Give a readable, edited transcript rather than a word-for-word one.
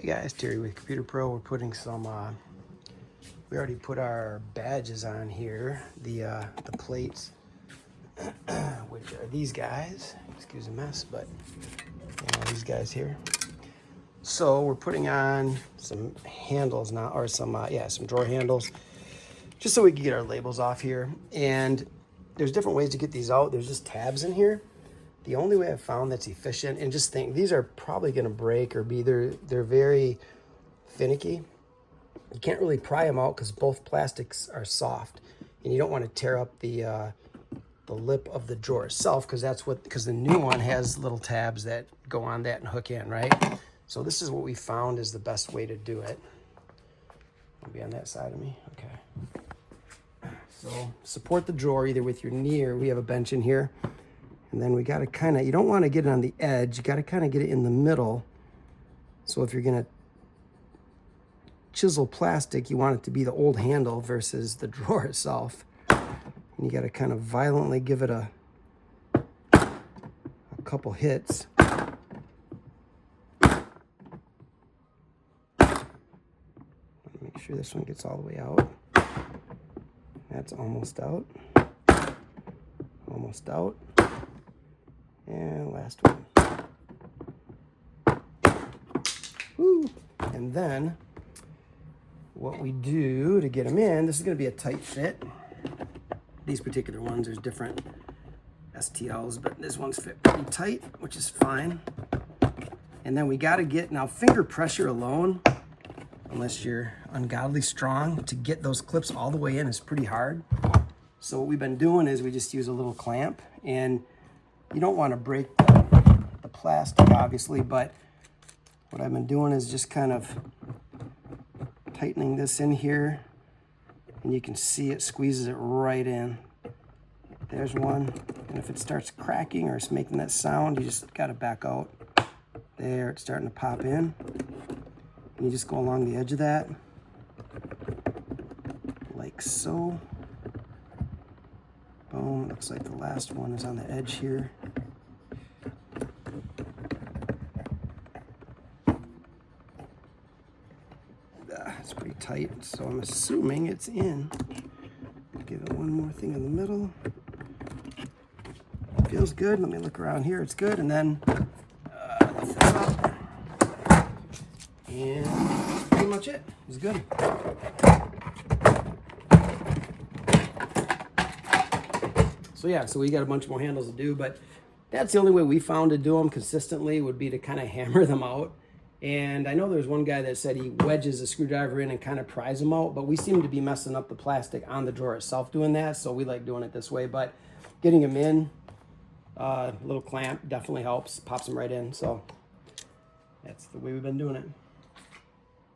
Hey guys, Terry with Computer Pro. We're putting some, we already put our badges on here, the plates, which are these guys. Excuse the mess, but you know, these guys here. So we're putting on some handles now, or some drawer handles, just so we can get our labels off here. And there's different ways to get these out. There's just tabs in here. The only way I've found that's efficient, and just think, these are probably going to break or be, they're very finicky. You can't really pry them out because both plastics are soft, and you don't want to tear up the lip of the drawer itself, because the new one has little tabs that go on that and hook in, right? So this is what we found is the best way to do it. I'll be on that side of me, okay. So support the drawer either with your knee, or we have a bench in here. And then we got to kind of, you don't want to get it on the edge. You got to kind of get it in the middle. So if you're going to chisel plastic, you want it to be the old handle versus the drawer itself. And you got to kind of violently give it a couple hits. Make sure this one gets all the way out. That's almost out. Almost out. And last one. Woo. And then what we do to get them in, this is going to be a tight fit. These particular ones, there's different STLs, but this one's fit pretty tight, which is fine. And then we got to get, now finger pressure alone, unless you're ungodly strong, to get those clips all the way in is pretty hard. So what we've been doing is we just use a little clamp, and you don't want to break the plastic, obviously, but what I've been doing is just kind of tightening this in here, and you can see it squeezes it right in. There's one, and if it starts cracking or it's making that sound, you just got to back out. There, it's starting to pop in. And you just go along the edge of that, like so. Boom, looks like the last one is on the edge here. It's pretty tight, so I'm assuming it's in. Give it one more thing in the middle. Feels good. Let me look around here. It's good. And then lift this up. And that's pretty much it. It's good. So yeah, so we got a bunch more handles to do, but that's the only way we found to do them consistently, would be to kind of hammer them out. And I know there's one guy that said he wedges a screwdriver in and kind of pries them out, but we seem to be messing up the plastic on the drawer itself doing that, so we like doing it this way. But getting them in, a little clamp definitely helps, pops them right in. So that's the way we've been doing it.